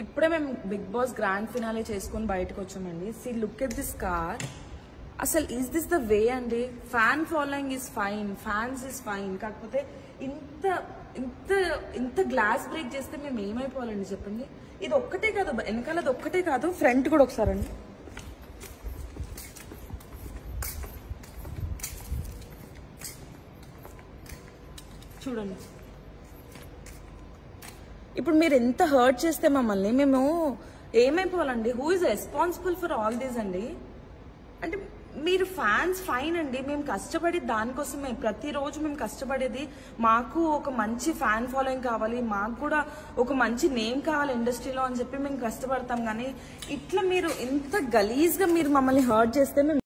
ఇప్పుడే మేము big boss grand finale చేసుకుని బయటకు వచ్చామండి. See look at this car. అసలు ఈజ్ దిస్ ద వే అండి? Fan following is fine, fans is fine. కాకపోతే ఇంత ఇంత ఇంత గ్లాస్ బ్రేక్ చేస్తే మేము ఏమైపోవాలండి చెప్పండి? ఇది ఒక్కటే కాదు, వెనకాల అది ఒక్కటే కాదు, ఫ్రంట్ కూడా ఒకసారి అండి. చూడండి. ఇప్పుడు మీరు ఎంత హర్ట్ చేస్తే మమ్మల్ని మేము ఏమైపోవాలండి? Who is responsible for all these అండి? అంటే మీరు ఫ్యాన్స్ ఫైన్ అండి, మేము కష్టపడి దానికోసమే ప్రతిరోజు మేము కష్టపడేది. మాకు ఒక మంచి ఫ్యాన్ ఫాలోయింగ్ కావాలి, మాకు కూడా ఒక మంచి నేమ్ కావాలి ఇండస్ట్రీలో అని చెప్పి మేము కష్టపడతాం. కానీ ఇట్లా మీరు ఇంత గలీజ్గా మీరు మమ్మల్ని హర్ట్ చేస్తే మేము